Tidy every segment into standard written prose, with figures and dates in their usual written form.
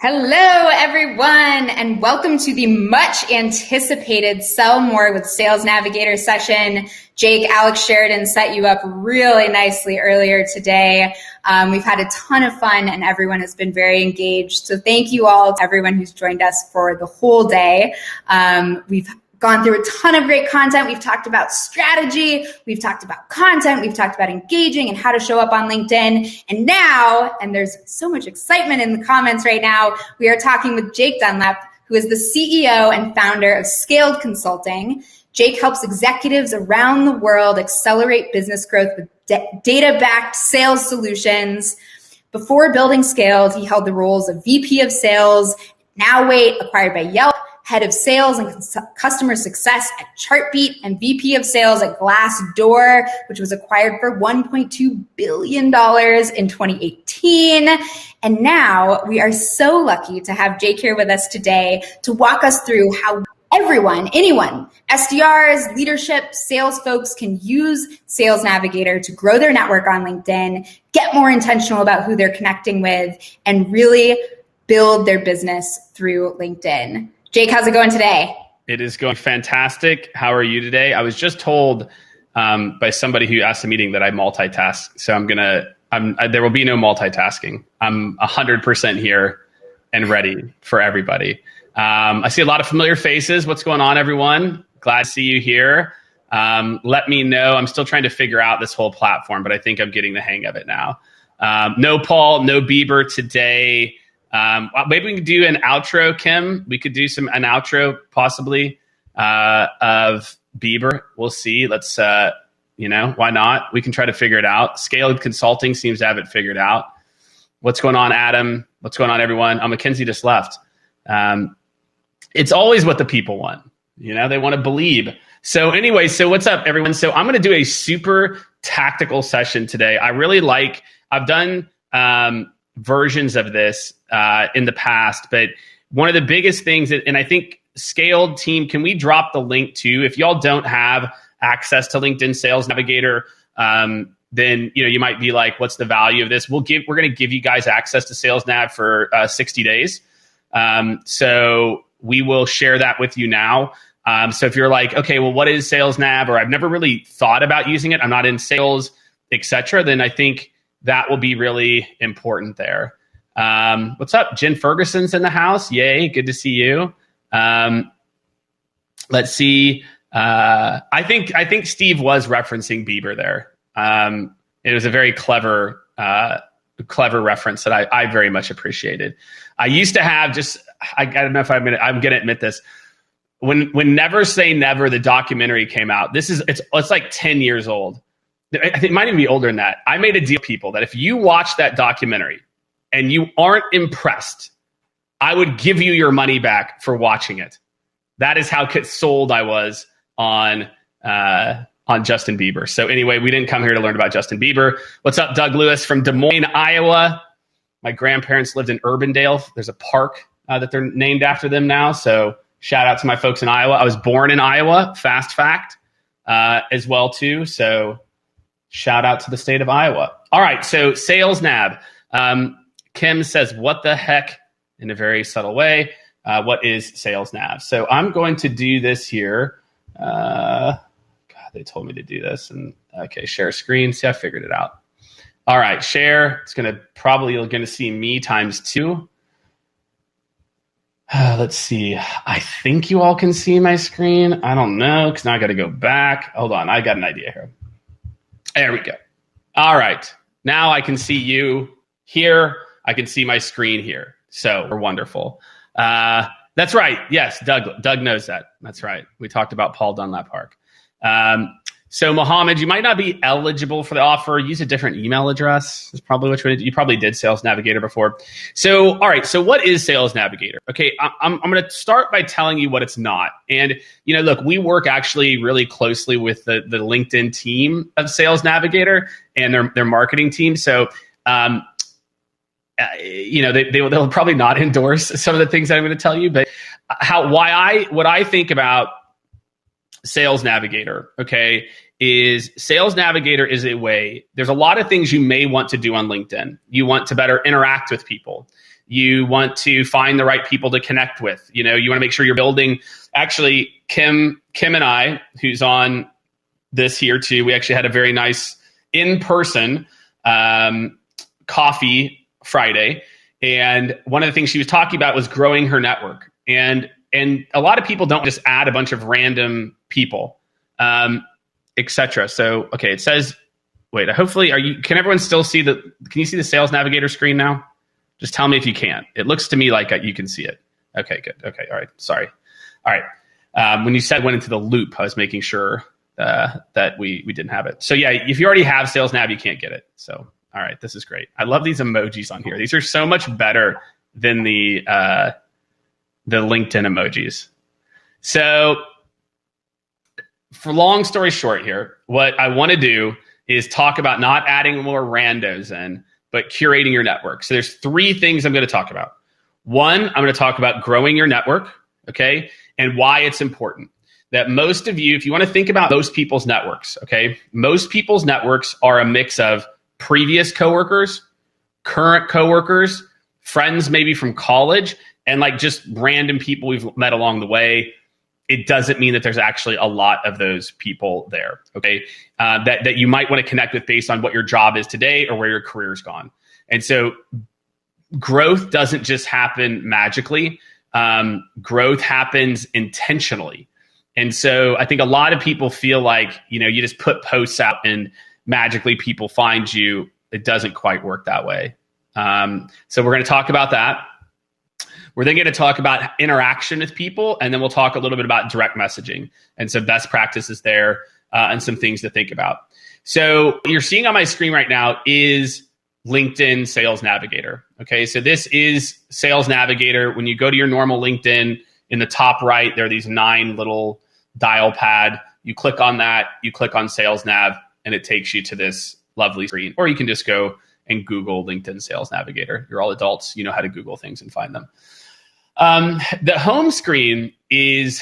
Hello, everyone, and welcome to the much anticipated Sell More with Sales Navigator session. Jake, Alex Sheridan set you up really nicely earlier today. We've had a ton of fun and everyone has been very engaged. So thank you all to everyone who's joined us for the whole day. We've gone through a ton of great content. We've talked about strategy. We've talked about content. We've talked about engaging and how to show up on LinkedIn. And now, and there's so much excitement in the comments right now, we are talking with Jake Dunlap, who is the CEO and founder of Skaled Consulting. Jake helps executives around the world accelerate business growth with data-backed sales solutions. Before building Skaled, he held the roles of VP of Sales, Now Wait, acquired by Yelp, Head of Sales and Customer Success at Chartbeat, and VP of Sales at Glassdoor, which was acquired for $1.2 billion in 2018. And now we are so lucky to have Jake here with us today to walk us through how anyone, SDRs, leadership, sales folks can use Sales Navigator to grow their network on LinkedIn, get more intentional about who they're connecting with, and really build their business through LinkedIn. Jake, how's it going today? It is going fantastic. How are you today? I was just told by somebody who asked a meeting that I multitask. So there will be no multitasking. I'm 100% here and ready for everybody. I see a lot of familiar faces. What's going on, everyone? Glad to see you here. Let me know. I'm still trying to figure out this whole platform, but I think I'm getting the hang of it now. No Paul, no Bieber today. Maybe we could do an outro, Kim. We could do an outro possibly of Bieber. We'll see. Let's, why not? We can try to figure it out. Skaled Consulting seems to have it figured out. What's going on, Adam? What's going on, everyone? Mackenzie just left. It's always what the people want. They want to believe. So anyway, so what's up, everyone? So I'm going to do a super tactical session today. I've done versions of this in the past, but one of the biggest things and I think Skaled team, can we drop the link too? If y'all don't have access to LinkedIn Sales Navigator, then you might be like, what's the value of this? We're going to give you guys access to Sales Nav for 60 days. So we will share that with you now. So if you're like, okay, well, what is Sales Nav? Or I've never really thought about using it, I'm not in sales, etc., then I think that will be really important there. What's up? Jen Ferguson's in the house. Yay. Good to see you. Let's see. I think Steve was referencing Bieber there. It was a very clever reference that I very much appreciated. I used to have I don't know if I'm going to admit this. When Never Say Never, the documentary came out, it's like 10 years old. I think it might even be older than that. I made a deal with people that if you watch that documentary and you aren't impressed, I would give you your money back for watching it. That is how sold I was on Justin Bieber. So anyway, we didn't come here to learn about Justin Bieber. What's up, Doug Lewis from Des Moines, Iowa? My grandparents lived in Urbandale. There's a park that they're named after them now. So shout out to my folks in Iowa. I was born in Iowa, fast fact, as well too. So shout out to the state of Iowa. All right, so Sales Nav. Kim says, what the heck, in a very subtle way. What is Sales Nav? So I'm going to do this here. God, they told me to do this. And okay, share screen. See, I figured it out. All right, share. It's you're going to see me times 2. Let's see. I think you all can see my screen. I don't know, because now I got to go back. Hold on, I got an idea here. There we go. All right. Now I can see you here. I can see my screen here. So we're wonderful. That's right. Yes, Doug knows that. That's right. We talked about Paul Dunlap Park. So Mohammed, you might not be eligible for the offer. Use a different email address. Is probably what you probably did Sales Navigator before. So, all right. So what is Sales Navigator? Okay. I'm going to start by telling you what it's not. And, look, we work actually really closely with the LinkedIn team of Sales Navigator and their marketing team. So, they'll probably not endorse some of the things that I'm going to tell you, but what I think about Sales Navigator, okay, is Sales Navigator is a way. There's a lot of things you may want to do on LinkedIn. You want to better interact with people. You want to find the right people to connect with. You want to make sure you're building. Actually, Kim and I, who's on this here too, we actually had a very nice in-person coffee Friday. And one of the things she was talking about was growing her network. And a lot of people don't just add a bunch of random people, etc. So, okay, it says, wait, hopefully, can everyone still see can you see the Sales Navigator screen now? Just tell me if you can. It looks to me like you can see it. Okay, good. Okay, all right, sorry. All right, when you said went into the loop, I was making sure that we didn't have it. So yeah, if you already have Sales Nav, you can't get it. So, all right, this is great. I love these emojis on here. These are so much better than the LinkedIn emojis. So for long story short here, what I want to do is talk about not adding more randos in, but curating your network. So there's 3 things I'm going to talk about. One, I'm going to talk about growing your network, okay, and why it's important. That most of you, if you want to think about most people's networks, okay, most people's networks are a mix of previous coworkers, current coworkers, friends maybe from college, and like just random people we've met along the way. It doesn't mean that there's actually a lot of those people there, okay, that you might want to connect with based on what your job is today or where your career's gone. And so growth doesn't just happen magically. Growth happens intentionally. And so I think a lot of people feel like, you just put posts out and magically people find you. It doesn't quite work that way. So we're going to talk about that. We're then going to talk about interaction with people, and then we'll talk a little bit about direct messaging and some best practices there and some things to think about. So what you're seeing on my screen right now is LinkedIn Sales Navigator. Okay, so this is Sales Navigator. When you go to your normal LinkedIn, in the top right, there are these 9 little dial pad. You click on that, you click on Sales Nav, and it takes you to this lovely screen. Or you can just go and Google LinkedIn Sales Navigator. You're all adults. You know how to Google things and find them. The home screen is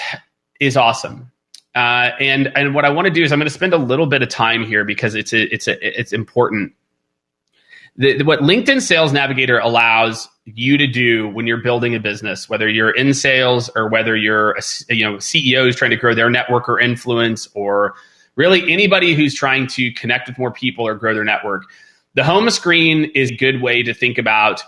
awesome. And what I want to do is I'm going to spend a little bit of time here because it's important. What LinkedIn Sales Navigator allows you to do when you're building a business, whether you're in sales or whether you're a CEO who's trying to grow their network or influence, or really anybody who's trying to connect with more people or grow their network, the home screen is a good way to think about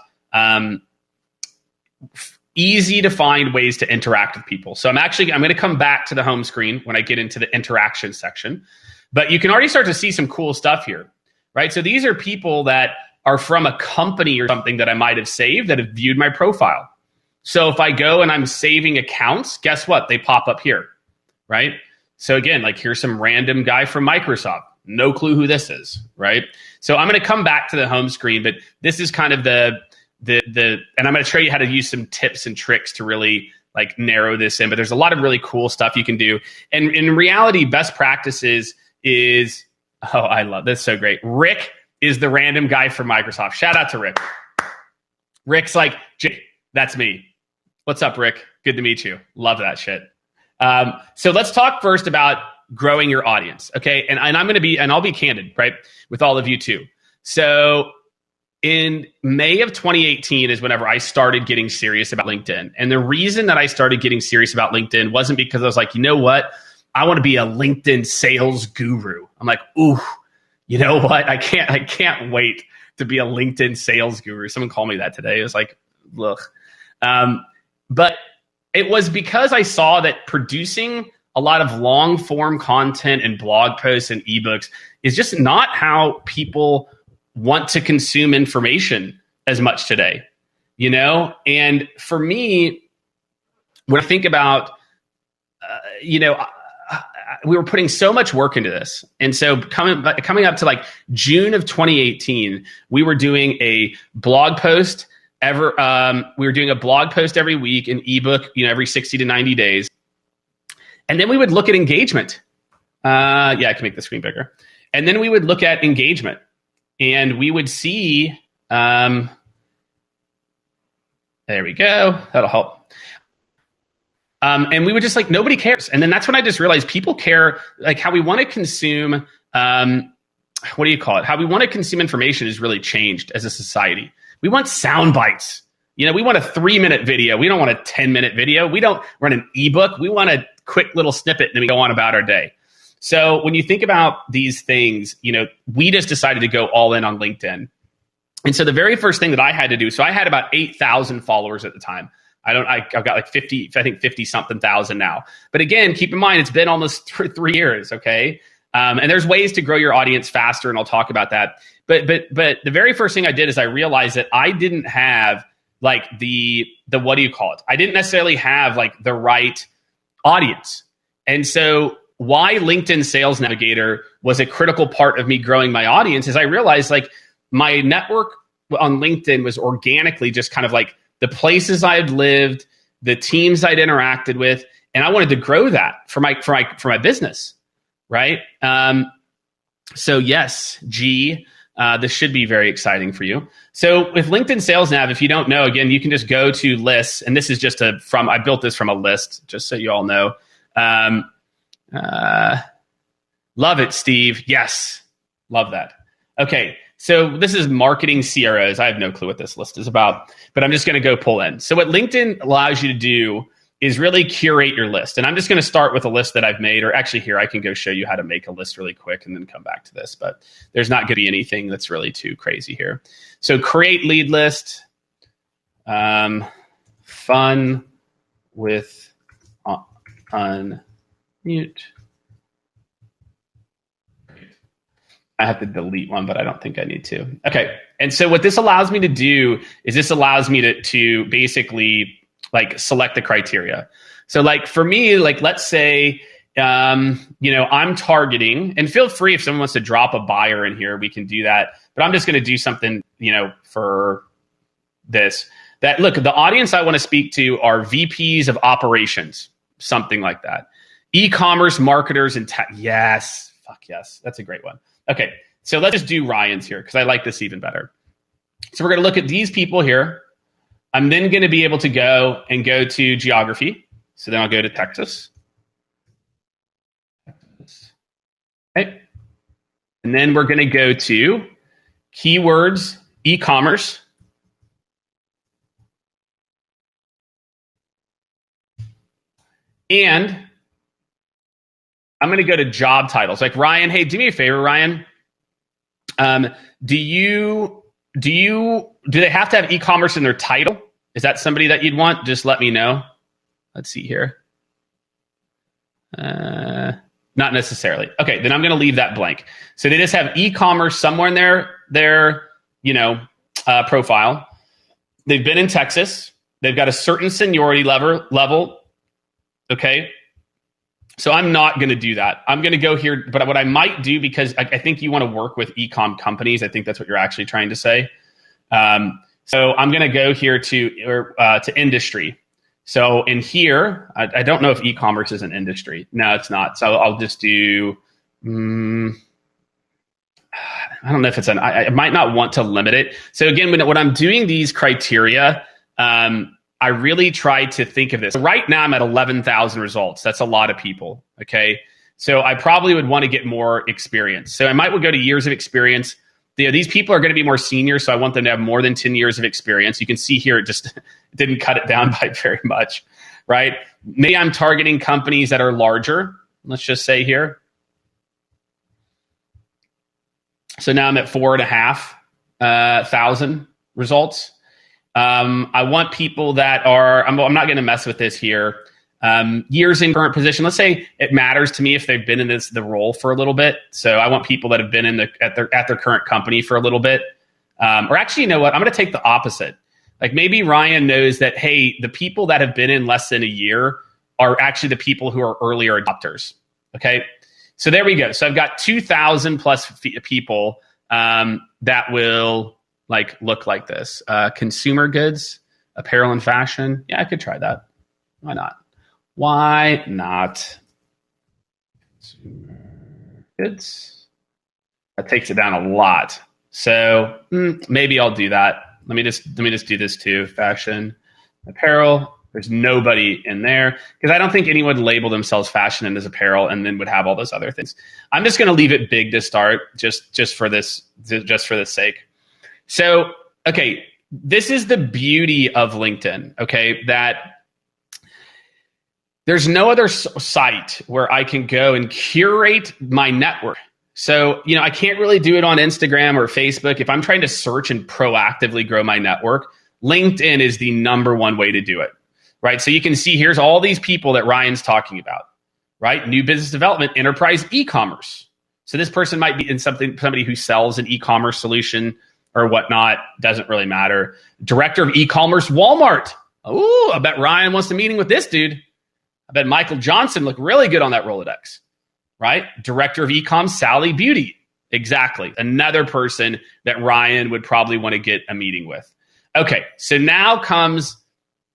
easy to find ways to interact with people. So I'm going to come back to the home screen when I get into the interaction section, but you can already start to see some cool stuff here, right? So these are people that are from a company or something that I might have saved that have viewed my profile. So if I go and I'm saving accounts, guess what? They pop up here, right? So again, like here's some random guy from Microsoft. No clue who this is, right? So I'm going to come back to the home screen, but this is kind of and I'm going to show you how to use some tips and tricks to really like narrow this in. But there's a lot of really cool stuff you can do. And in reality, best practices is, oh, I love this. So great. Rick is the random guy from Microsoft. Shout out to Rick. Rick's like, that's me. What's up, Rick? Good to meet you. Love that shit. So let's talk first about growing your audience. Okay. And I'll be candid, right, with all of you too. So in May of 2018 is whenever I started getting serious about LinkedIn. And the reason that I started getting serious about LinkedIn wasn't because I was like, you know what? I want to be a LinkedIn sales guru. I'm like, ooh, you know what? I can't wait to be a LinkedIn sales guru. Someone called me that today. It was like, ugh. But it was because I saw that producing a lot of long form content and blog posts and ebooks is just not how people want to consume information as much today, And for me, when I think about, we were putting so much work into this. And so coming up to like June of 2018, we were doing a blog post every week, an ebook, every 60 to 90 days. And then we would look at engagement. I can make the screen bigger. And then we would look at engagement. And we would see, there we go. That'll help. And we would just like, nobody cares. And then that's when I just realized people care, like how we want to consume, what do you call it? How we want to consume information has really changed as a society. We want sound bites. We want a 3-minute video. We don't want a 10-minute video. We don't run an ebook. We want a quick little snippet and then we go on about our day. So when you think about these things, we just decided to go all in on LinkedIn. And so the very first thing that I had to do, so I had about 8,000 followers at the time. I've got like 50 something thousand now. But again, keep in mind, it's been almost 3 years. Okay. And there's ways to grow your audience faster. And I'll talk about that. But the very first thing I did is I realized that I didn't have like the what do you call it? I didn't necessarily have like the right audience. And so why LinkedIn Sales Navigator was a critical part of me growing my audience is I realized like my network on LinkedIn was organically just kind of like the places I'd lived, the teams I'd interacted with, and I wanted to grow that for my business, right? So yes, G. This should be very exciting for you. So with LinkedIn Sales Nav, if you don't know, again, you can just go to lists. And this is just I built this from a list, just so you all know. Love it, Steve. Yes. Love that. Okay. So this is marketing CROs. I have no clue what this list is about, but I'm just going to go pull in. So what LinkedIn allows you to do is really curate your list. And I'm just going to start with a list that I've made, or actually here, I can go show you how to make a list really quick and then come back to this, but there's not going to be anything that's really too crazy here. So create lead list, fun with unmute. I have to delete one, but I don't think I need to. Okay. And so what this allows me to do is this allows me to basically like select the criteria. So like for me, like let's say, I'm targeting, and feel free if someone wants to drop a buyer in here, we can do that. But I'm just going to do something, for this. That look, the audience I want to speak to are VPs of operations, something like that. E-commerce marketers and tech. Yes. Fuck yes. That's a great one. Okay. So let's just do Ryan's here because I like this even better. So we're going to look at these people here. I'm then going to be able to go to geography. So then I'll go to Texas. Okay. And then we're going to go to keywords, e-commerce. And I'm going to go to job titles. Like Ryan, hey, do me a favor, Ryan. Do they have to have e-commerce in their title? Is that somebody that you'd want? Just let me know. Let's see here. Not necessarily. Okay, then I'm going to leave that blank. So they just have e-commerce somewhere in their profile. They've been in Texas. They've got a certain seniority level. Okay. So I'm not going to do that. I'm going to go here, but what I might do, because I think you want to work with e-com companies. I think that's what you're actually trying to say. So I'm going to go here to industry. So in here, I don't know if e-commerce is an industry. No, it's not. So I'll just do, I don't know if it's I might not want to limit it. So again, when I'm doing these criteria, I really try to think of this. Right now, I'm at 11,000 results. That's a lot of people, okay? So I probably would want to get more experience. So I might go to years of experience. These people are going to be more senior, so I want them to have more than 10 years of experience. You can see here, it just didn't cut it down by very much, right? Maybe I'm targeting companies that are larger, let's just say here. So now I'm at 4,500 results. I want people that are, I'm not going to mess with this here. Years in current position. Let's say it matters to me if they've been in the role for a little bit. So I want people that have been at their current company for a little bit. Or actually, you know what? I'm going to take the opposite. Like maybe Ryan knows that, hey, the people that have been in less than a year are actually the people who are earlier adopters. Okay. So there we go. So I've got 2,000 plus people that will look like this. Consumer goods, apparel and fashion. Yeah, I could try that. Why not? Why not? Consumer goods. That takes it down a lot. So maybe I'll do that. Let me just do this too. Fashion, apparel, There's nobody in there because I don't think anyone would label themselves fashion and as apparel and then would have all those other things. I'm just going to leave it big to start just for this sake. So, okay, this is the beauty of LinkedIn, okay, that there's no other site where I can go and curate my network. So, I can't really do it on Instagram or Facebook. If I'm trying to search and proactively grow my network, LinkedIn is the number one way to do it. Right. So you can see here's all these people that Ryan's talking about, right? New business development, enterprise e-commerce. So this person might be in somebody who sells an e-commerce solution or whatnot. Doesn't really matter. Director of e-commerce, Walmart. Oh, I bet Ryan wants a meeting with this dude. I bet Michael Johnson looked really good on that Rolodex, right? Director of e-com, Sally Beauty. Exactly. Another person that Ryan would probably want to get a meeting with. Okay. So now comes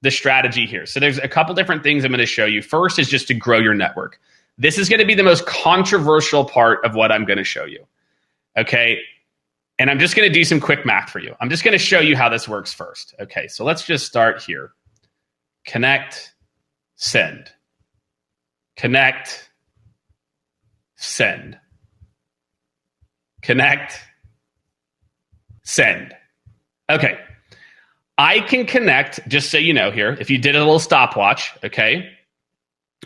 the strategy here. So there's a couple different things I'm going to show you. First is just to grow your network. This is going to be the most controversial part of what I'm going to show you. Okay. And I'm just going to do some quick math for you. I'm just going to show you how this works first. Okay. So let's just start here. Connect, send. Connect, send. Connect, send. Okay. I can connect, just so you know here, if you did a little stopwatch, okay,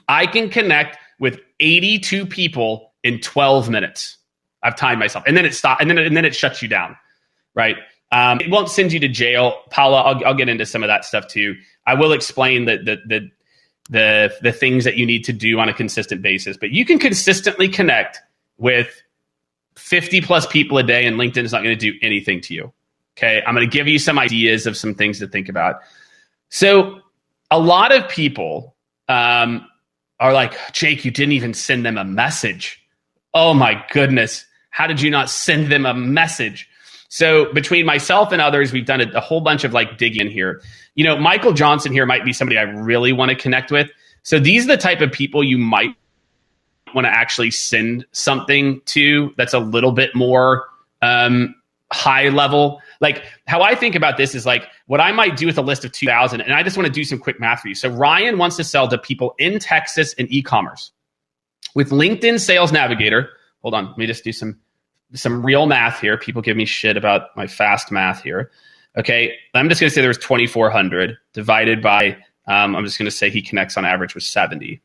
I can connect with 82 people in 12 minutes. I've timed myself. And then it stops, and then it shuts you down, right? It won't send you to jail. Paula, I'll get into some of that stuff too. I will explain the things that you need to do on a consistent basis. But you can consistently connect with 50 plus people a day, and LinkedIn is not going to do anything to you. Okay, I'm going to give you some ideas of some things to think about. So a lot of people are like, Jake, you didn't even send them a message. Oh my goodness. How did you not send them a message? So between myself and others, we've done a whole bunch of digging here. Michael Johnson here might be somebody I really want to connect with. So these are the type of people you might want to actually send something to that's a little bit more high level. Like how I think about this is what I might do with a list of 2,000. And I just want to do some quick math for you. So Ryan wants to sell to people in Texas in e-commerce with LinkedIn Sales Navigator. Hold on. Let me just do some real math here. People give me shit about my fast math here. Okay. I'm just going to say there was 2,400 divided by, I'm just going to say he connects on average with 70.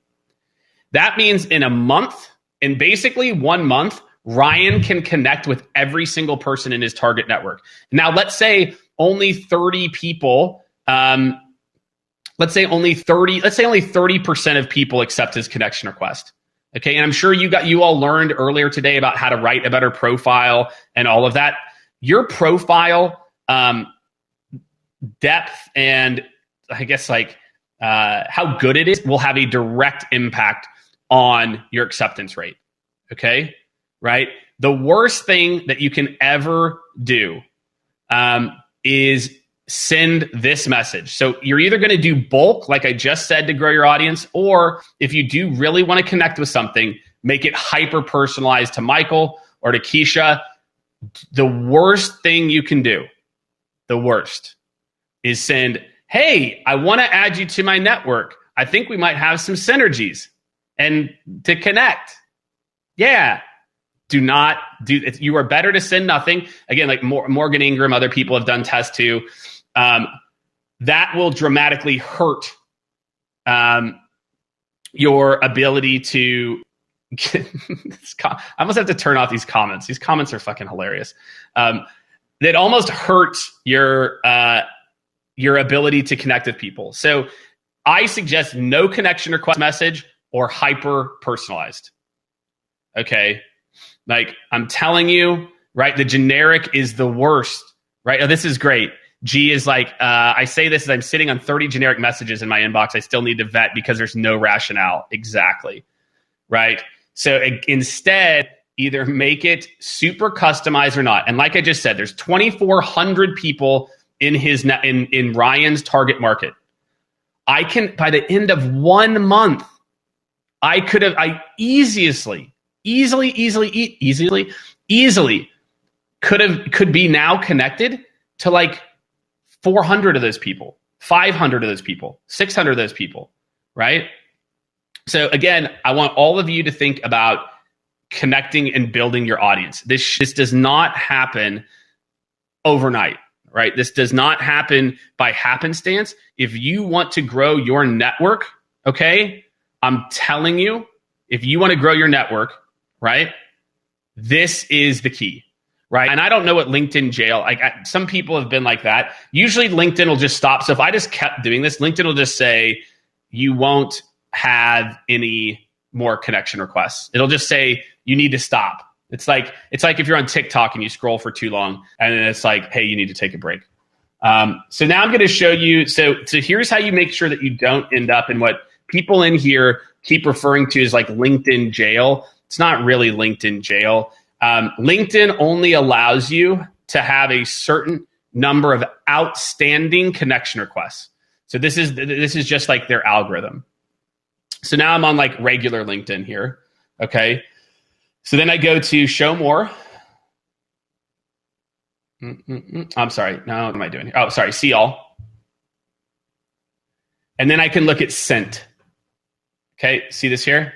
That means in a month, in basically 1 month, Ryan can connect with every single person in his target network. Now, let's say only 30 people, let's say only 30% of people accept his connection request. Okay. And I'm sure you all learned earlier today about how to write a better profile and all of that. Your profile, depth and I guess how good it is will have a direct impact on your acceptance rate. Okay. Right? The worst thing that you can ever do is send this message. So you're either going to do bulk, like I just said, to grow your audience, or if you do really want to connect with something, make it hyper personalized to Michael or to Keisha. The worst thing you can do, the worst, is send, hey, I want to add you to my network. I think we might have some synergies and to connect. Yeah. Do not do it. You are better to send nothing. Again, like Morgan Ingram, other people have done tests too. That will dramatically hurt your ability to get I almost have to turn off these comments. These comments are fucking hilarious. That almost hurts your ability to connect with people. So I suggest no connection request message or hyper personalized. Okay. Like I'm telling you, right? The generic is the worst, right? Oh, this is great. G is I say this as I'm sitting on 30 generic messages in my inbox. I still need to vet because there's no rationale. Exactly. Right. So instead, either make it super customized or not. And like I just said, there's 2,400 people in in Ryan's target market. I can, by the end of 1 month, I easily could be now connected to 400 of those people, 500 of those people, 600 of those people, right? So again, I want all of you to think about connecting and building your audience. This does not happen overnight, right? This does not happen by happenstance. If you want to grow your network, okay, I'm telling you, if you want to grow your network, right, this is the key, right? And I don't know what LinkedIn jail, some people have been like that. Usually LinkedIn will just stop. So if I just kept doing this, LinkedIn will just say, you won't have any more connection requests. It'll just say, you need to stop. It's like if you're on TikTok and you scroll for too long and then it's like, hey, you need to take a break. So now I'm going to show you. So here's how you make sure that you don't end up in what people in here keep referring to as like LinkedIn jail. It's not really LinkedIn jail. LinkedIn only allows you to have a certain number of outstanding connection requests. So this is just like their algorithm. So now I'm on like regular LinkedIn here. Okay. So then I go to show more. I'm sorry. No, what am I doing here? Oh, sorry. See all. And then I can look at sent. Okay. See this here?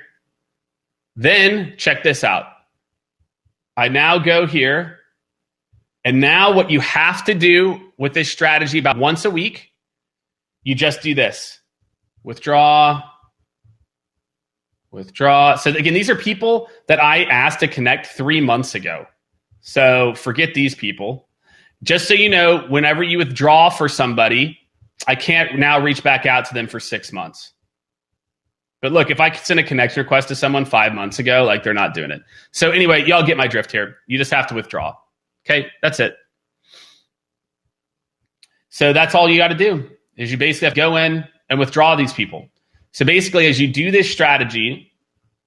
Then check this out. I now go here. And now what you have to do with this strategy about once a week, you just do this. Withdraw. So again, these are people that I asked to connect 3 months ago. So forget these people. Just so you know, whenever you withdraw for somebody, I can't now reach back out to them for 6 months. But look, if I could send a connection request to someone 5 months ago, like they're not doing it. So anyway, y'all get my drift here. You just have to withdraw. Okay, that's it. So that's all you got to do is you basically have to go in and withdraw these people. So basically, as you do this strategy,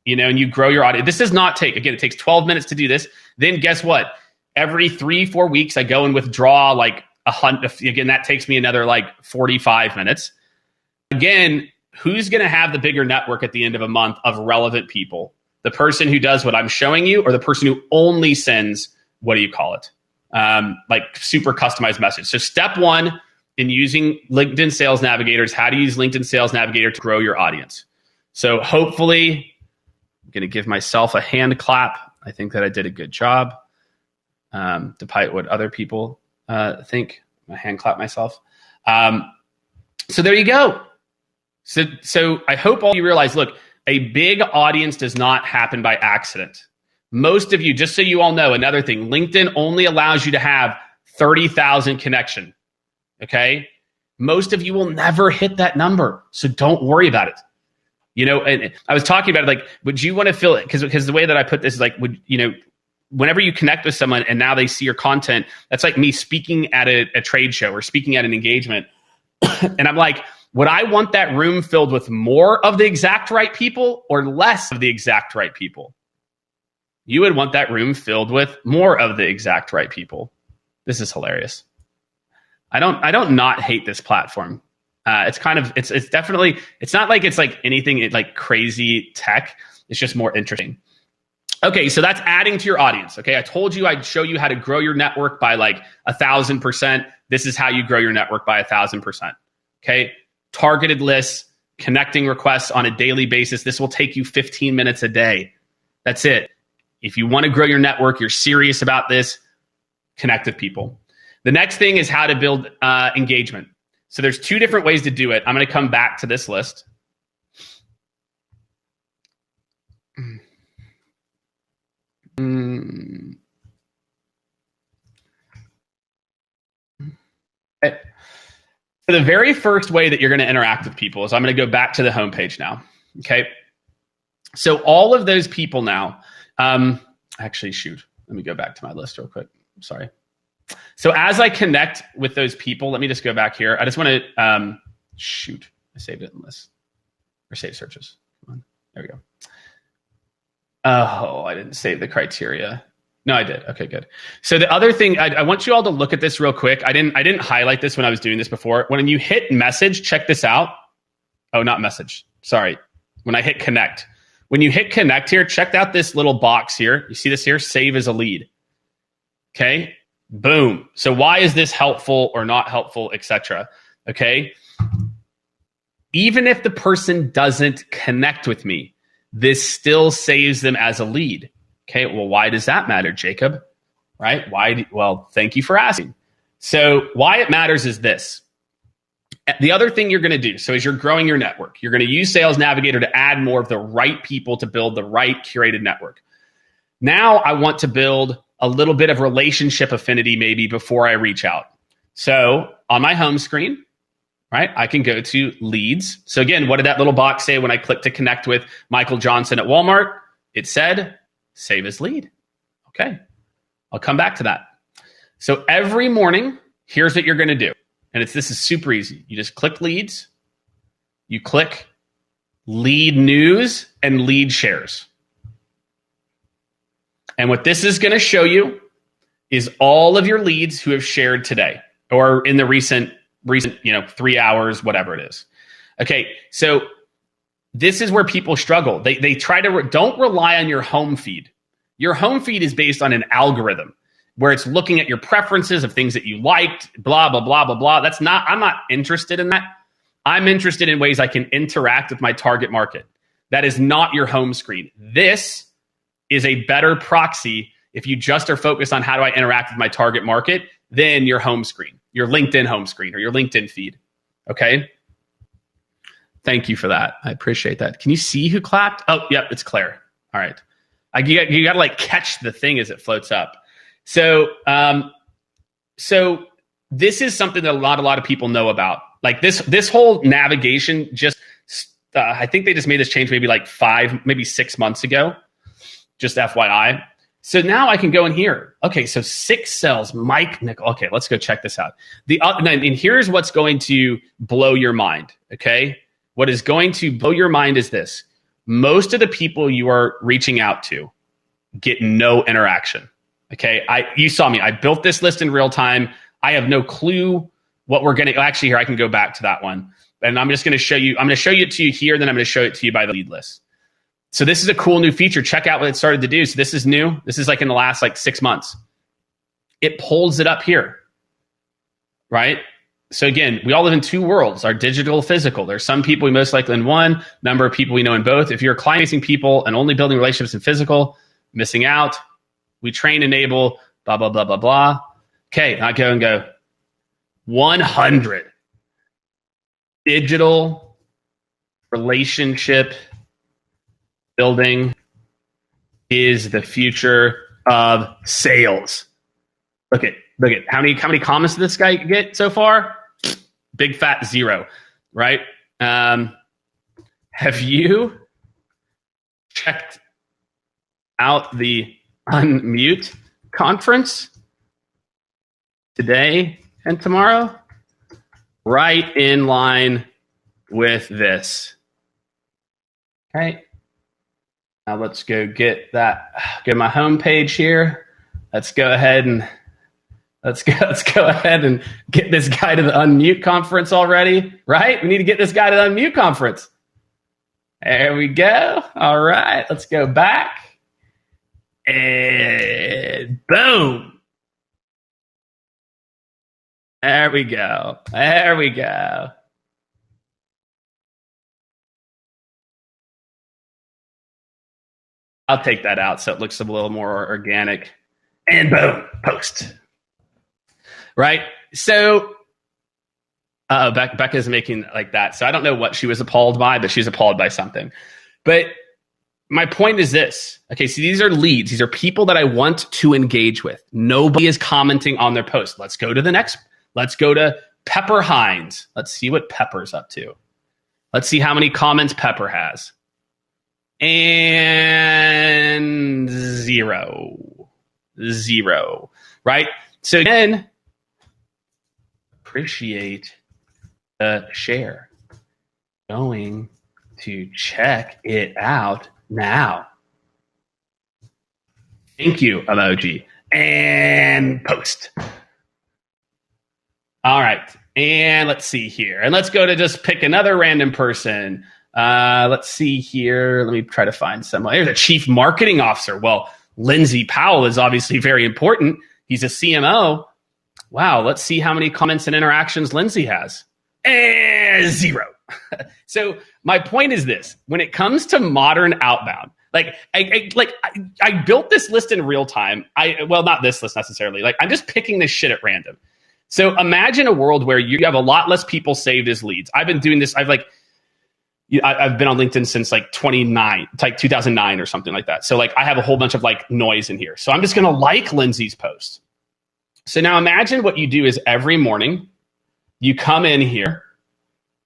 and you grow your audience, this does not take, again, it takes 12 minutes to do this. Then guess what? Every 3-4 weeks, I go and withdraw like 100. Again, that takes me another like 45 minutes. Again, who's going to have the bigger network at the end of a month of relevant people? The person who does what I'm showing you or the person who only sends, what do you call it? Like super customized message. So step one, in using LinkedIn Sales Navigator is how to use LinkedIn Sales Navigator to grow your audience. So hopefully, I'm going to give myself a hand clap. I think that I did a good job, despite what other people think. I hand clap myself. So there you go. So I hope all you realize, look, a big audience does not happen by accident. Most of you, just so you all know, another thing, LinkedIn only allows you to have 30,000 connection. Okay. Most of you will never hit that number. So don't worry about it. And I was talking about it, like, would you want to feel it? Because the way that I put this is like, whenever you connect with someone and now they see your content, that's like me speaking at a trade show or speaking at an engagement. And I'm like, would I want that room filled with more of the exact right people or less of the exact right people? You would want that room filled with more of the exact right people. This is hilarious. I don't not hate this platform. It's definitely, it's not like it's like anything like crazy tech. It's just more interesting. Okay, so that's adding to your audience. Okay, I told you I'd show you how to grow your network by like 1,000%. This is how you grow your network by 1,000%. Okay, targeted lists, connecting requests on a daily basis. This will take you 15 minutes a day. That's it. If you want to grow your network, you're serious about this, connect with people. The next thing is how to build engagement. So there's 2 different ways to do it. I'm going to come back to this list. Okay. So the very first way that you're going to interact with people is I'm going to go back to the homepage now. Okay. So all of those people now, actually, shoot, let me go back to my list real quick. I'm sorry. So as I connect with those people, let me just go back here. I just want to, I saved it in lists or save searches. Come on. There we go. Oh, I didn't save the criteria. No, I did. Okay, good. So the other thing, I want you all to look at this real quick. I didn't highlight this when I was doing this before. When you hit message, check this out. Oh, not message. Sorry. When I hit connect. When you hit connect here, check out this little box here. You see this here? Save as a lead. Okay. Boom. So why is this helpful or not helpful, etc.? Okay. Even if the person doesn't connect with me, this still saves them as a lead. Okay, well, why does that matter, Jacob? Right? Well, thank you for asking. So why it matters is this. The other thing you're going to do, so as you're growing your network, you're going to use Sales Navigator to add more of the right people to build the right curated network. Now I want to build a little bit of relationship affinity maybe before I reach out. So on my home screen, right, I can go to leads. So again, what did that little box say when I clicked to connect with Michael Johnson at Walmart? It said, save as lead. Okay, I'll come back to that. So every morning, here's what you're going to do. And this is super easy. You just click leads, you click lead news and lead shares. And what this is going to show you is all of your leads who have shared today or in the recent 3 hours, whatever it is. Okay, so this is where people struggle. They try to don't rely on your home feed. Your home feed is based on an algorithm where it's looking at your preferences of things that you liked, blah, blah, blah, blah, blah. I'm not interested in that. I'm interested in ways I can interact with my target market. That is not your home screen. This is a better proxy if you just are focused on how do I interact with my target market than your home screen, your LinkedIn home screen or your LinkedIn feed. Okay? Thank you for that. I appreciate that. Can you see who clapped? Oh, yep, it's Claire. All right. You got to like catch the thing as it floats up. So this is something that a lot of people know about. Like this whole navigation I think they just made this change maybe like 6 months ago. Just FYI. So now I can go in here. Okay, so 6 cells, Mike Nickel. Okay, let's go check this out. And here's what's going to blow your mind. Okay, what is going to blow your mind is this: most of the people you are reaching out to get no interaction. Okay, you saw me. I built this list in real time. I have no clue what we're going to. Actually, here I can go back to that one, and I'm just going to show you. I'm going to show it to you here. Then I'm going to show it to you by the lead list. So this is a cool new feature. Check out what it started to do. So this is new. This is like in the last 6 months. It pulls it up here, right? So again, we all live in 2 worlds, our digital, physical. There's some people we most likely in one, number of people we know in both. If you're client-facing people and only building relationships in physical, missing out. We train, enable, blah, blah, blah, blah, blah. Okay, I go 100 digital relationship building is the future of sales. Look at how many comments did this guy get so far? Big fat 0, right? Have you checked out the Unmute conference today and tomorrow? Right in line with this. Okay. Now let's go get my home page here. Let's go ahead and get this guy to the Unmute conference already, right? We need to get this guy to the Unmute conference. There we go. All right, let's go back. And boom. There we go. There we go. I'll take that out so it looks a little more organic. And boom, post. Right? So, Becca's making like that. So I don't know what she was appalled by, but she's appalled by something. But my point is this. Okay, so these are leads. These are people that I want to engage with. Nobody is commenting on their post. Let's go to the next. Let's go to Pepper Hines. Let's see what Pepper's up to. Let's see how many comments Pepper has. And 0, right? So again, appreciate the share. Going to check it out now. Thank you, emoji. And post. All right. And let's see here. And let's go to just pick another random person. Let's see here. Let me try to find someone. There's a chief marketing officer. Well, Lindsay Powell is obviously very important. He's a CMO. Wow. Let's see how many comments and interactions Lindsay has. and 0. So my point is this: when it comes to modern outbound, I built this list in real time. Well, not this list necessarily. Like, I'm just picking this shit at random. So imagine a world where you have a lot less people saved as leads. I've been doing this. I've been on LinkedIn since like 2009 or something like that. So like I have a whole bunch of like noise in here. So I'm just going to like Lindsay's post. So now imagine what you do is every morning you come in here,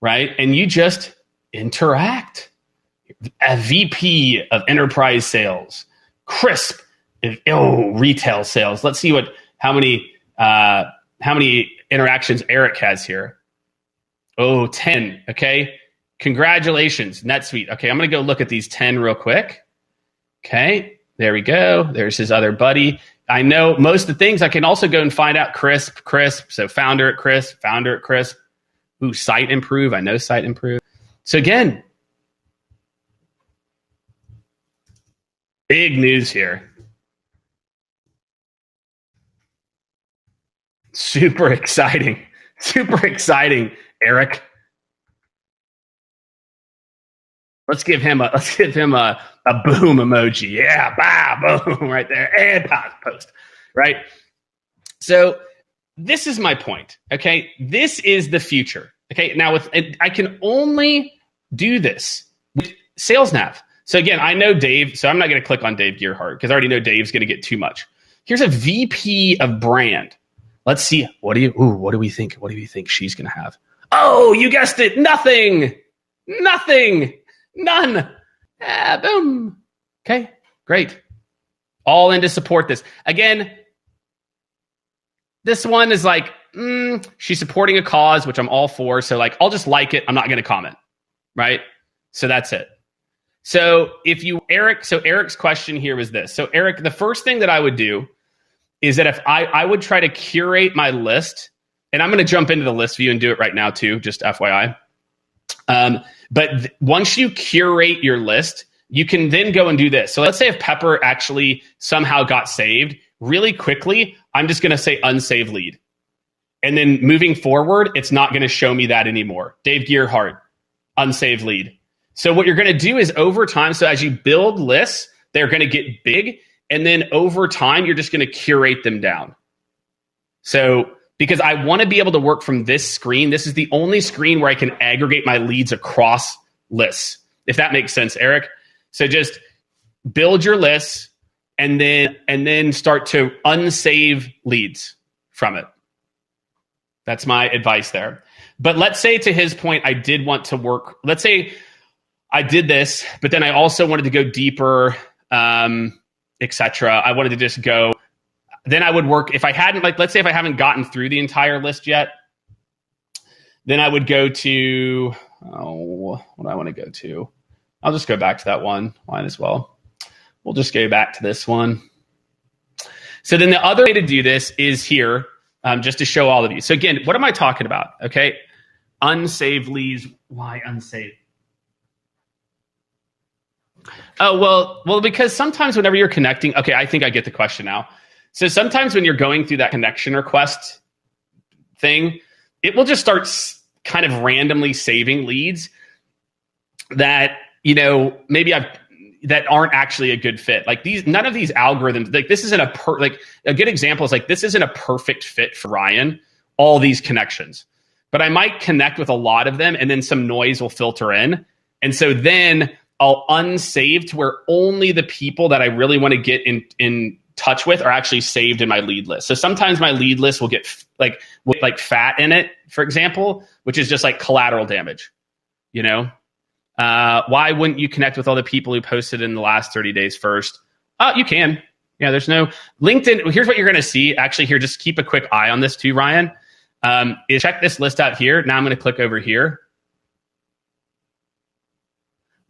right? And you just interact. A VP of enterprise sales, crisp, retail sales. Let's see how many interactions Eric has here. 10. Okay. Congratulations, NetSuite. Okay, I'm going to go look at these 10 real quick. Okay, there we go. There's his other buddy. I know most of the things. I can also go and find out Crisp. So founder at Crisp. Ooh, Site Improve. I know Site Improve. So again, big news here. Super exciting, Eric. Let's give him a boom emoji. Yeah, boom, right there, and post, right? So this is my point. Okay, this is the future. Okay, now I can only do this with Sales Nav. So again, I know Dave, so I'm not going to click on Dave Gearhart because I already know Dave's going to get too much. Here's a VP of brand. Let's see. What do we think? What do you think she's going to have? Oh, you guessed it. Nothing. None. Boom. Okay, great. All in to support this. Again, this one is like, she's supporting a cause, which I'm all for. So like, I'll just like it. I'm not going to comment, right? So that's it. So Eric's question here was this. So Eric, the first thing that I would do is that if I would try to curate my list, and I'm going to jump into the list view and do it right now too, just FYI. But once you curate your list, you can then go and do this. So let's say if Pepper actually somehow got saved really quickly, I'm just going to say unsave lead. And then moving forward, it's not going to show me that anymore. Dave Gearhart, unsaved lead. So what you're going to do is over time, so as you build lists, they're going to get big. And then over time, you're just going to curate them down. So because I want to be able to work from this screen, this is the only screen where I can aggregate my leads across lists, if that makes sense, Eric. So just build your lists and then start to unsave leads from it. That's my advice there. But let's say to his point, I did want to work. Let's say I did this, but then I also wanted to go deeper, etc. I wanted to just go. Then I would work if I hadn't, let's say if I haven't gotten through the entire list yet, then I would go to, what do I want to go to? I'll just go back to that one. Might as well. We'll just go back to this one. So then the other way to do this is here, just to show all of you. So again, what am I talking about? Okay. Unsaved leads. Why unsaved? Oh, well, because sometimes whenever you're connecting, okay, I think I get the question now. So sometimes when you're going through that connection request thing, it will just start kind of randomly saving leads that, maybe that aren't actually a good fit. Like none of these algorithms, like this isn't a good example is like, this isn't a perfect fit for Ryan, all these connections, but I might connect with a lot of them and then some noise will filter in. And so then I'll unsave to where only the people that I really want to get in touch with are actually saved in my lead list. So sometimes my lead list will get like fat in it, for example, which is just like collateral damage, Why wouldn't you connect with all the people who posted in the last 30 days first? You can. Yeah, there's no LinkedIn. Here's what you're going to see. Actually, here, just keep a quick eye on this too, Ryan. Is check this list out here. Now I'm going to click over here.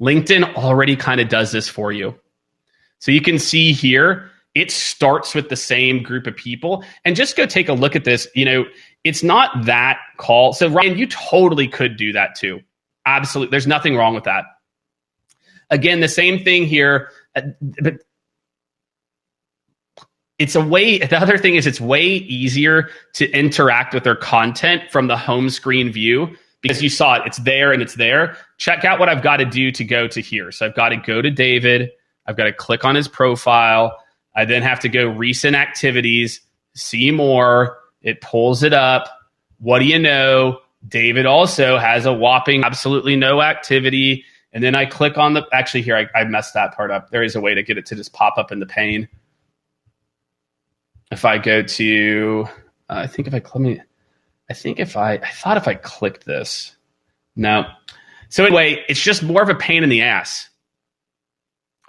LinkedIn already kind of does this for you. So you can see here, it starts with the same group of people. And just go take a look at this. It's not that call. So Ryan, you totally could do that too. Absolutely. There's nothing wrong with that. Again, the same thing here. But the other thing is it's way easier to interact with their content from the home screen view because you saw it. It's there and it's there. Check out what I've got to do to go to here. So I've got to go to David. I've got to click on his profile. I then have to go recent activities, see more. It pulls it up. What do you know? David also has a whopping absolutely no activity. And then I click on the, actually here, I messed that part up. There is a way to get it to just pop up in the pane. If I go to, I thought if I clicked this. No. So anyway, it's just more of a pain in the ass.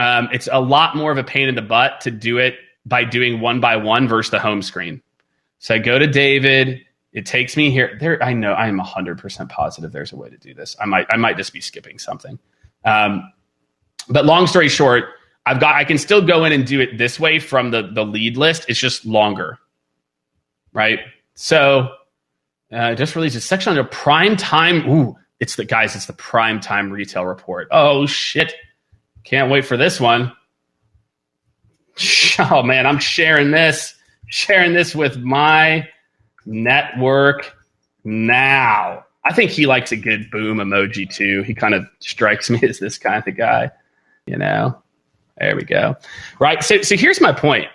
It's a lot more of a pain in the butt to do it by doing one by one versus the home screen. So I go to David. It takes me here. There, I know I am 100% positive there's a way to do this. I might just be skipping something. But long story short, I can still go in and do it this way from the lead list. It's just longer, right? So just released a section under prime time. Ooh, it's the prime time retail report. Oh shit. Can't wait for this one. Oh man, I'm sharing this with my network now. I think he likes a good boom emoji too. He kind of strikes me as this kind of guy, you know. There we go. Right. So here's my point.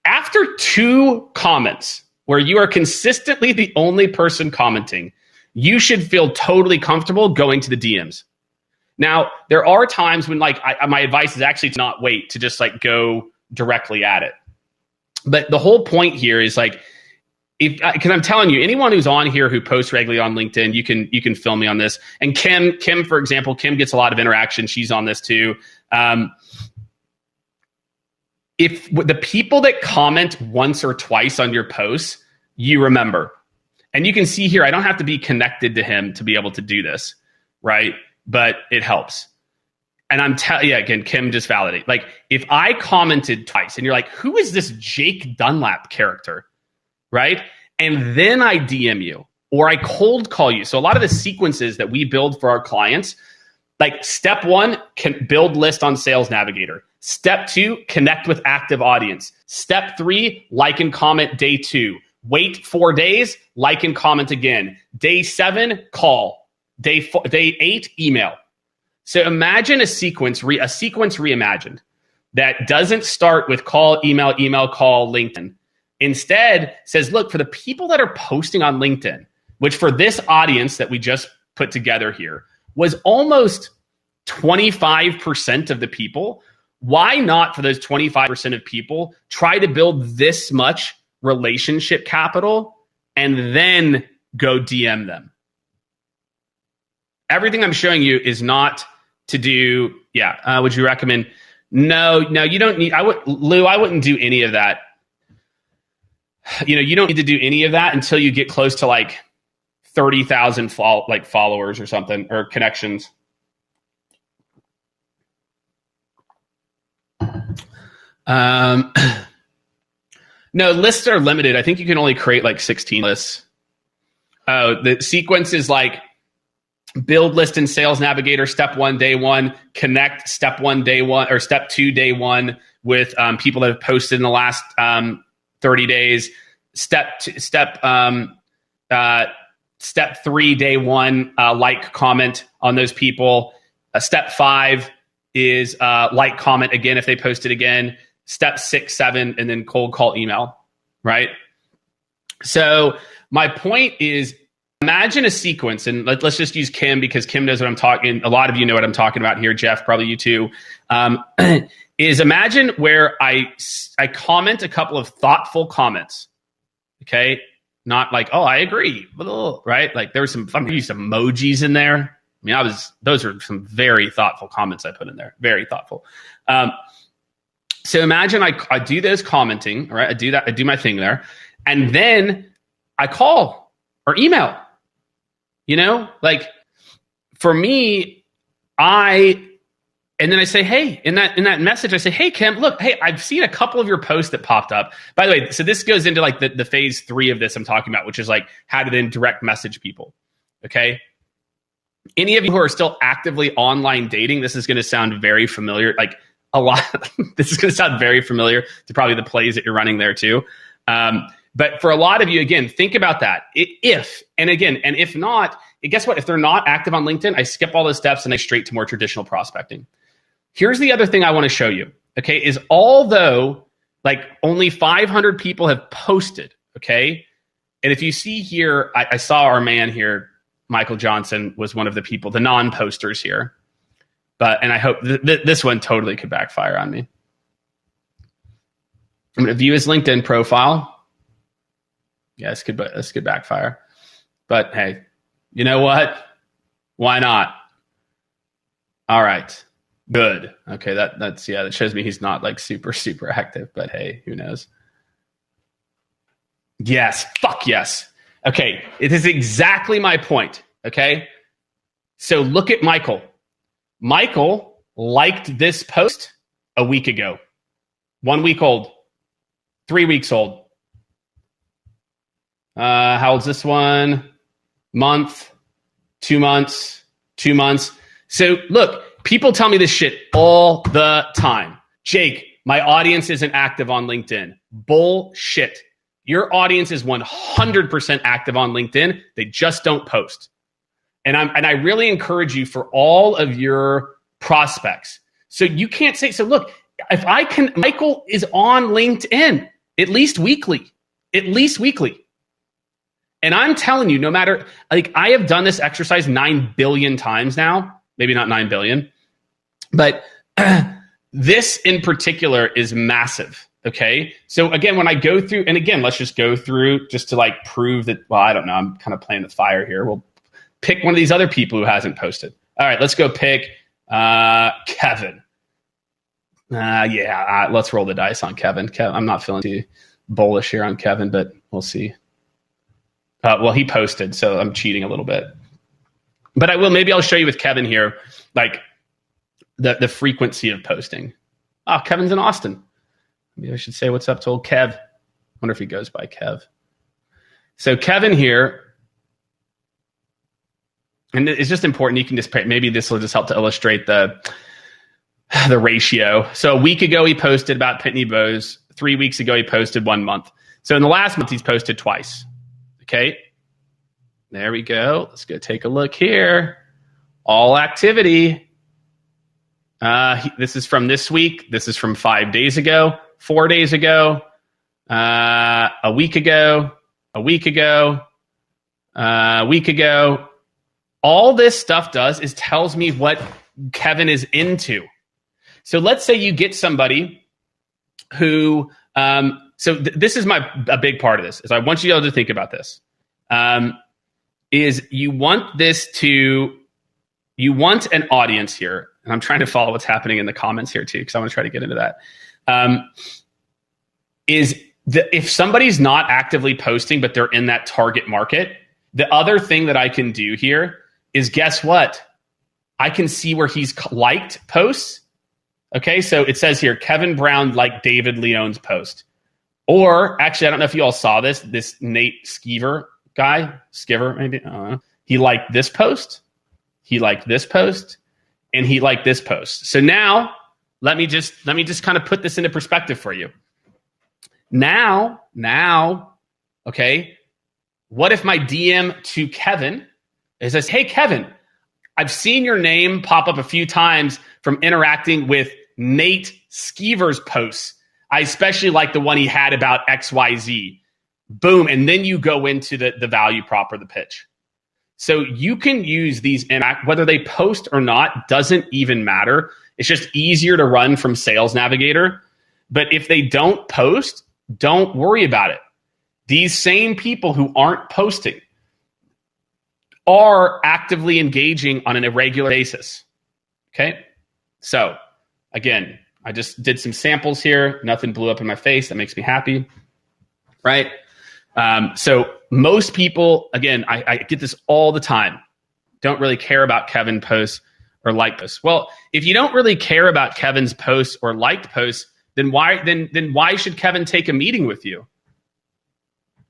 After 2 comments where you are consistently the only person commenting, you should feel totally comfortable going to the DMs. Now, there are times when my advice is actually to not wait, to just go directly at it. But the whole point here is because I'm telling you, anyone who's on here who posts regularly on LinkedIn, you can film me on this. And Kim, for example, Kim gets a lot of interaction. She's on this too. If the people that comment once or twice on your posts, you remember. And you can see here, I don't have to be connected to him to be able to do this, right? But it helps. And again, Kim just validate. If I commented twice and you're like, who is this Jake Dunlap character, right? And then I DM you or I cold call you. So a lot of the sequences that we build for our clients, step 1, can build list on Sales Navigator. Step 2, connect with active audience. Step 3, like and comment day 2. Wait 4 days, like and comment again. Day 7, call. Day 8, email. So imagine a sequence reimagined that doesn't start with call, email, call, LinkedIn. Instead, says, look, for the people that are posting on LinkedIn, which for this audience that we just put together here was almost 25% of the people. Why not, for those 25% of people, try to build this much relationship capital and then go DM them? Everything I'm showing you is not to do, would you recommend? No, you don't need, I wouldn't do any of that. You don't need to do any of that until you get close to 30,000 followers or something, or connections. No, lists are limited. I think you can only create 16 lists. Oh, the sequence is build list in Sales Navigator, step 1, day 1, connect step 1, day 1, or step 2, day 1 with people that have posted in the last 30 days. Step 3, day 1, comment on those people. Step 5 is comment again if they posted again. Step 6, 7, and then cold call email, right? So my point is, imagine a sequence, and let's just use Kim because Kim knows what I'm talking. A lot of you know what I'm talking about here. Jeff, probably you too. Is imagine where I comment a couple of thoughtful comments. Okay, not oh, I agree, right? There was I'm gonna use some emojis in there. I mean, those are some very thoughtful comments I put in there. Very thoughtful. So imagine I do those commenting, right? I do that. I do my thing there, and then I call or email. For me, and then I say, hey, in that message, I say, hey, Kim, look, hey, I've seen a couple of your posts that popped up. By the way, so this goes into the phase 3 of this I'm talking about, which is how to then direct message people. Okay. Any of you who are still actively online dating, this is going to sound very familiar. This is going to sound very familiar to probably the plays that you're running there too. But for a lot of you, again, think about that. If not, guess what? If they're not active on LinkedIn, I skip all those steps and I straight to more traditional prospecting. Here's the other thing I want to show you, okay, is although like only 500 people have posted, okay, and if you see here, I saw our man here, Michael Johnson, was one of the people, the non-posters here. And I hope this one totally could backfire on me. I'm going to view his LinkedIn profile. Yeah, this could backfire. But hey, you know what? Why not? All right. Good. Okay, that shows me he's not like super, super active, but hey, who knows? Yes, fuck yes. Okay, it is exactly my point. Okay. So look at Michael. Michael liked this post a week ago. 1 week old. 3 weeks old. How old's this one? Month, 2 months, 2 months. So look, people tell me this shit all the time. Jake, my audience isn't active on LinkedIn. Bullshit. Your audience is 100% active on LinkedIn. They just don't post. And I really encourage you for all of your prospects. So you can't say, so look, if I can, Michael is on LinkedIn at least weekly. And I'm telling you, no matter, like I have done this exercise 9 billion times now, maybe not 9 billion, but this in particular is massive. Okay. So again, when I go through, and again, let's just go through just to like prove that, well, I don't know, I'm kind of playing with fire here. We'll pick one of these other people who hasn't posted. All right, let's go pick Kevin. Let's roll the dice on Kevin. I'm not feeling too bullish here on Kevin, but we'll see. Well, he posted, so I'm cheating a little bit. But maybe I'll show you with Kevin here, like the frequency of posting. Oh, Kevin's in Austin. Maybe I should say what's up to old Kev. Wonder if he goes by Kev. So Kevin here, and it's just important. You can just maybe this will just help to illustrate the ratio. So a week ago he posted about Pitney Bowes. 3 weeks ago he posted 1 month. So in the last month he's posted twice. Okay, there we go. Let's go take a look here. All activity. This is from this week. This is from 5 days ago, 4 days ago, a week ago, a week ago, a week ago. All this stuff does is tells me what Kevin is into. So let's say you get somebody who, this is a big part of this, is I want you all to think about this. Is you want an audience here, and I'm trying to follow what's happening in the comments here too, because I want to try to get into that. If somebody's not actively posting, but they're in that target market, the other thing that I can do here is, guess what? I can see where he's liked posts. Okay, so it says here, Kevin Brown liked David Leon's post. Or, actually, I don't know if you all saw this Nate Skiver guy, maybe, I don't know. He liked this post, he liked this post, and he liked this post. So now, let me just kind of put this into perspective for you. Now, okay, what if my DM to Kevin is says, hey, Kevin, I've seen your name pop up a few times from interacting with Nate Skeever's posts. I especially like the one he had about XYZ. Boom. And then you go into the value prop or the pitch. So you can use these, whether they post or not, doesn't even matter. It's just easier to run from Sales Navigator. But if they don't post, don't worry about it. These same people who aren't posting are actively engaging on an irregular basis. Okay? So, again, I just did some samples here. Nothing blew up in my face. That makes me happy. Right? So most people, again, I get this all the time, don't really care about Kevin posts or like posts. Well, if you don't really care about Kevin's posts or liked posts, then why should Kevin take a meeting with you?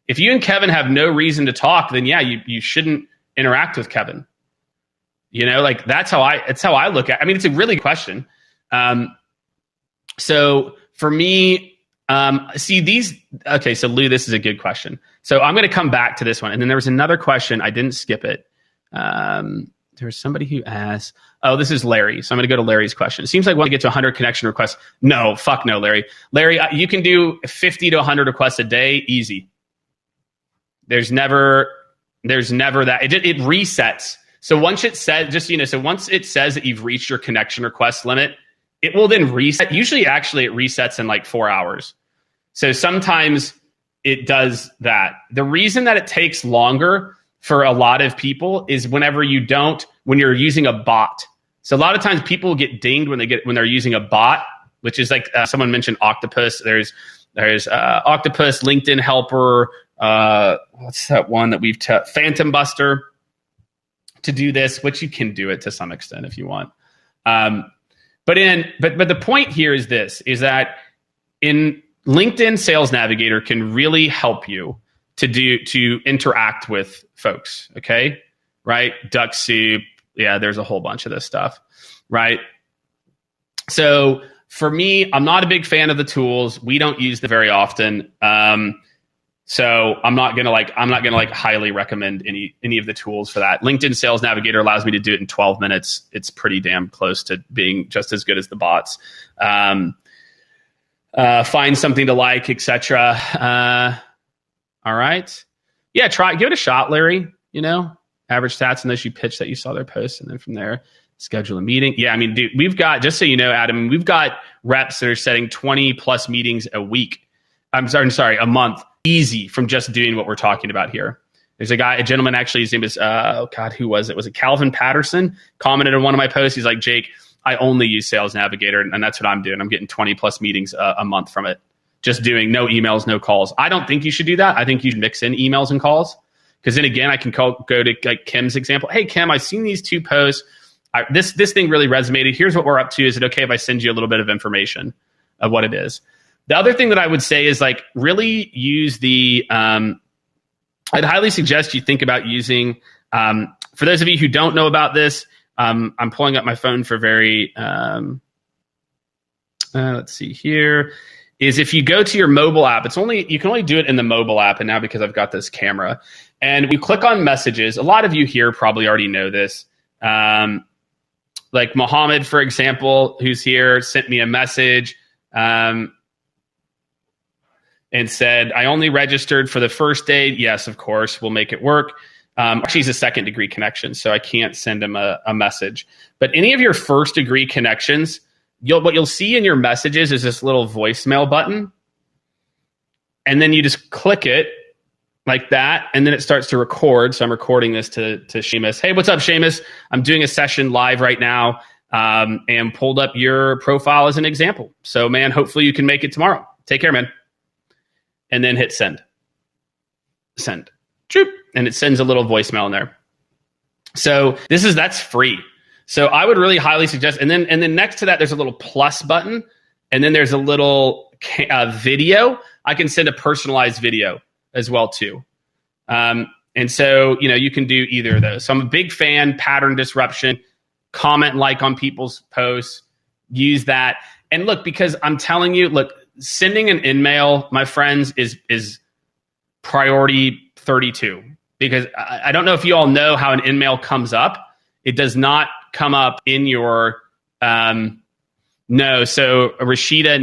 If you and Kevin have no reason to talk, then yeah, you shouldn't interact with Kevin. You know, like that's how I look at it. I mean, it's a really good question. So for me, so Lou, this is a good question. So I'm going to come back to this one. And then there was another question. I didn't skip it. There's somebody who asked, oh, this is Larry. So I'm going to go to Larry's question. It seems like when I get to 100 connection requests, no, fuck no, Larry. Larry, you can do 50 to 100 requests a day, easy. There's never that. It resets. So once it says, so once it says that you've reached your connection request limit, it will then reset. Usually, actually, it resets in like 4 hours. So sometimes it does that. The reason that it takes longer for a lot of people is when you're using a bot. So a lot of times people get dinged when they're using a bot, which is like someone mentioned Octopus. There's Octopus, LinkedIn Helper. What's that one that Phantom Buster to do this, which you can do it to some extent if you want. But the point here is that in LinkedIn Sales Navigator can really help you to interact with folks. Okay. Right. Duck Soup. Yeah. There's a whole bunch of this stuff. Right. So for me, I'm not a big fan of the tools. We don't use them very often. So I'm not gonna highly recommend any of the tools for that. LinkedIn Sales Navigator allows me to do it in 12 minutes. It's pretty damn close to being just as good as the bots. Find something to like, etc. All right. Yeah, give it a shot, Larry. Average stats and those you pitch that you saw their posts, and then from there, schedule a meeting. Yeah, I mean, dude, we've got, just so you know, Adam, we've got reps that are setting 20 plus meetings a week. I'm sorry, a month. Easy from just doing what we're talking about here. There's a gentleman, actually, his name is, who was it? Was it Calvin Patterson? Commented on one of my posts. He's like, Jake, I only use Sales Navigator, and that's what I'm doing. I'm getting 20 plus meetings a month from it. Just doing no emails, no calls. I don't think you should do that. I think you should mix in emails and calls. Because then again, I can go to like Kim's example. Hey, Kim, I've seen these two posts. This thing really resonated. Here's what we're up to. Is it okay if I send you a little bit of information of what it is? The other thing that I would say is like really use I'd highly suggest you think about using, for those of you who don't know about this, I'm pulling up my phone for let's see here, is if you go to your mobile app, you can only do it in the mobile app. And now because I've got this camera and you click on messages, a lot of you here probably already know this. Like Mohammed, for example, who's here, sent me a message, and said, I only registered for the first day. Yes, of course, we'll make it work. Actually, he's a second degree connection, so I can't send him a message. But any of your first degree connections, what you'll see in your messages is this little voicemail button. And then you just click it like that, and then it starts to record. So I'm recording this to Seamus. Hey, what's up, Seamus? I'm doing a session live right now, and pulled up your profile as an example. So, man, hopefully you can make it tomorrow. Take care, man. And then hit send. Send. Choop. And it sends a little voicemail in there. So that's free. So I would really highly suggest, and then next to that, there's a little plus button, and then there's a little video. I can send a personalized video as well too. And so, you can do either of those. So I'm a big fan, pattern disruption, comment like on people's posts, use that. And look, because I'm telling you, sending an in-mail, my friends, is priority 32. Because I don't know if you all know how an in-mail comes up. It does not come up in your no. So Rashida,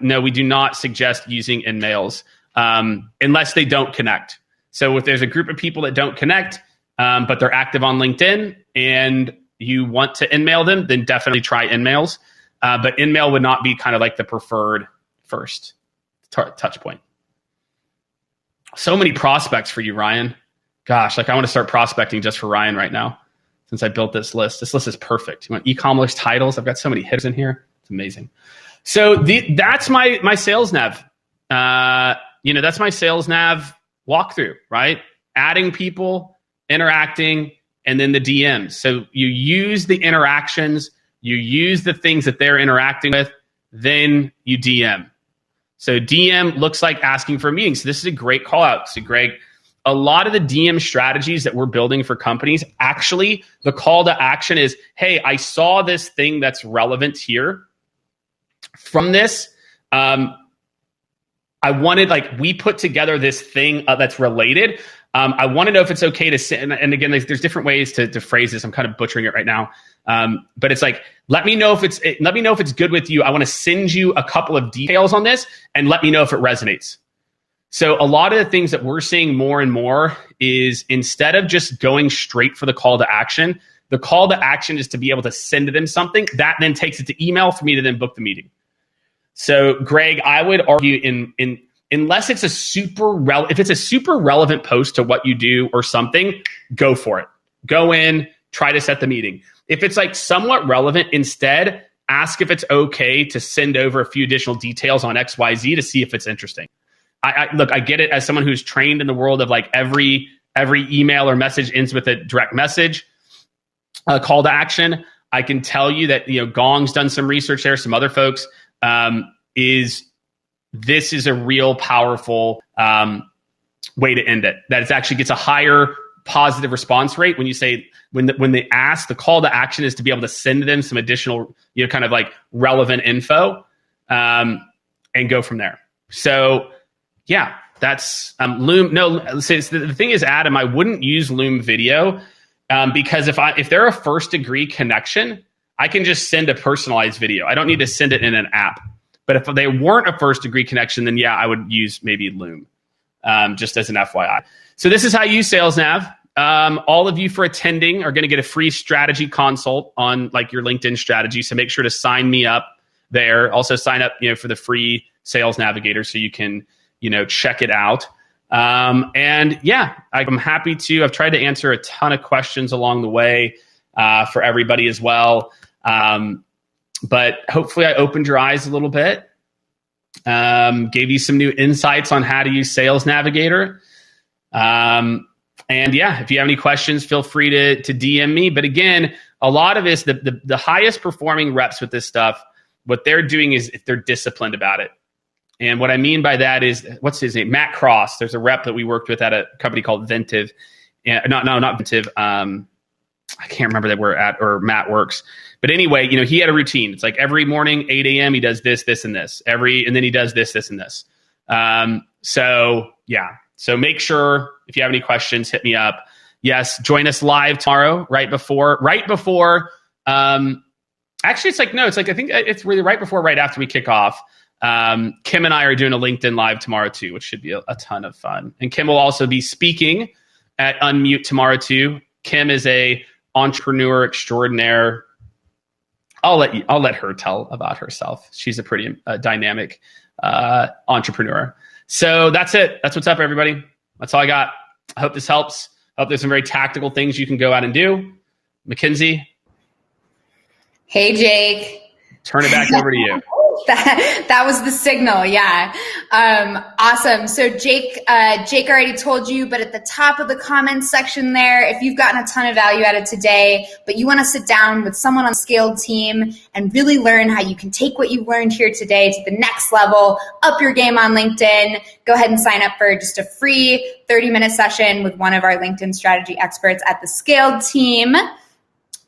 no, we do not suggest using in-mails unless they don't connect. So if there's a group of people that don't connect, but they're active on LinkedIn and you want to in-mail them, then definitely try in-mails. But in-mail would not be kind of like the preferred first touch point. So many prospects for you, Ryan. Gosh, I want to start prospecting just for Ryan right now since I built this list. This list is perfect. You want e-commerce titles? I've got so many hitters in here. It's amazing. So that's my sales nav. That's my sales nav walkthrough, right? Adding people, interacting, and then the DMs. So you use the interactions, you use the things that they're interacting with, then you DM. So DM looks like asking for a meeting. So this is a great call out. So Greg, a lot of the DM strategies that we're building for companies, actually, the call to action is, hey, I saw this thing that's relevant here. From this, I wanted, we put together this thing that's related. I want to know if it's okay to send, and again, there's different ways to phrase this. I'm kind of butchering it right now. But it's like, let me know if it's good with you. I want to send you a couple of details on this and let me know if it resonates. So a lot of the things that we're seeing more and more is instead of just going straight for the call to action, the call to action is to be able to send to them something that then takes it to email for me to then book the meeting. So Greg, I would argue unless it's if it's a super relevant post to what you do or something, go for it. Go in, try to set the meeting. If it's like somewhat relevant, instead, ask if it's okay to send over a few additional details on XYZ to see if it's interesting. Look, I get it as someone who's trained in the world of like every email or message ends with a direct message, call to action. I can tell you that, Gong's done some research there, some other folks, this is a real powerful way to end it. That it actually gets a higher positive response rate when you say, when they ask, the call to action is to be able to send them some additional, kind of like relevant info and go from there. So yeah, that's Loom. No, the thing is, Adam, I wouldn't use Loom video because if they're a first degree connection, I can just send a personalized video. I don't need to send it in an app. But if they weren't a first degree connection, then yeah, I would use maybe Loom, just as an FYI. So this is how you use Sales Nav. All of you for attending are going to get a free strategy consult on like your LinkedIn strategy. So make sure to sign me up there. Also sign up, for the free Sales Navigator so you can, check it out. And yeah, I'm happy to. I've tried to answer a ton of questions along the way for everybody as well. But hopefully I opened your eyes a little bit, gave you some new insights on how to use Sales Navigator. And yeah, if you have any questions, feel free to DM me. But again, a lot of this, the highest performing reps with this stuff, what they're doing is they're disciplined about it. And what I mean by that is, what's his name? Matt Cross. There's a rep that we worked with at a company called Ventive. Not Ventive. I can't remember that we're at, or Matt works. But anyway, he had a routine. It's like every morning, 8 a.m., he does this, this, and this. And then he does this, this, and this. So yeah. So make sure if you have any questions, hit me up. Yes, join us live tomorrow, right before. Actually, I think it's really right before, right after we kick off. Kim and I are doing a LinkedIn Live tomorrow too, which should be a ton of fun. And Kim will also be speaking at Unmute tomorrow too. Kim is a entrepreneur extraordinaire. I'll let her tell about herself. She's a pretty dynamic entrepreneur. So that's it. That's what's up, everybody. That's all I got. I hope this helps. I hope there's some very tactical things you can go out and do. Mackenzie. Hey, Jake. Turn it back over to you. That was the signal. Yeah. Awesome. So Jake already told you, but at the top of the comments section there, if you've gotten a ton of value out of today, but you want to sit down with someone on the Skaled team and really learn how you can take what you've learned here today to the next level, up your game on LinkedIn, go ahead and sign up for just a free 30-minute session with one of our LinkedIn strategy experts at the Skaled team.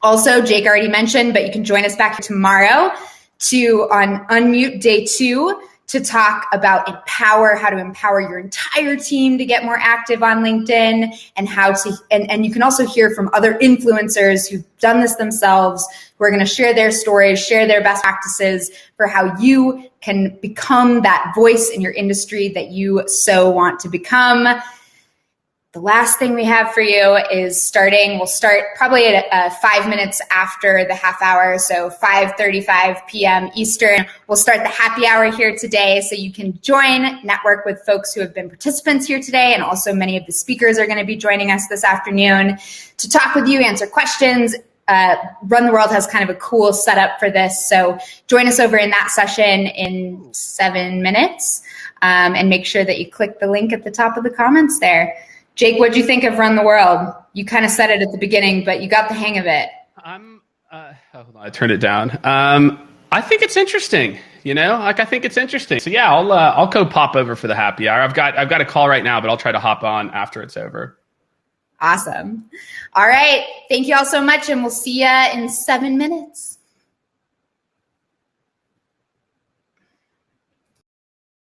Also, Jake already mentioned, but you can join us back here tomorrow on Unmute Day 2 to talk about how to empower your entire team to get more active on LinkedIn, and you can also hear from other influencers who've done this themselves, who are going to share their stories, share their best practices for how you can become that voice in your industry that you so want to become. The last thing we have for you is we'll start probably at 5 minutes after the half hour, so 5:35 p.m. Eastern. We'll start the happy hour here today, so you can join, network with folks who have been participants here today, and also many of the speakers are going to be joining us this afternoon to talk with you, answer questions. Run the World has kind of a cool setup for this, so join us over in that session in 7 minutes, and make sure that you click the link at the top of the comments there. Jake, what'd you think of Run the World? You kind of said it at the beginning, but you got the hang of it. Hold on, I turned it down. I think it's interesting. I think it's interesting. So yeah, I'll go pop over for the happy hour. I've got a call right now, but I'll try to hop on after it's over. Awesome. All right. Thank you all so much, and we'll see you in 7 minutes.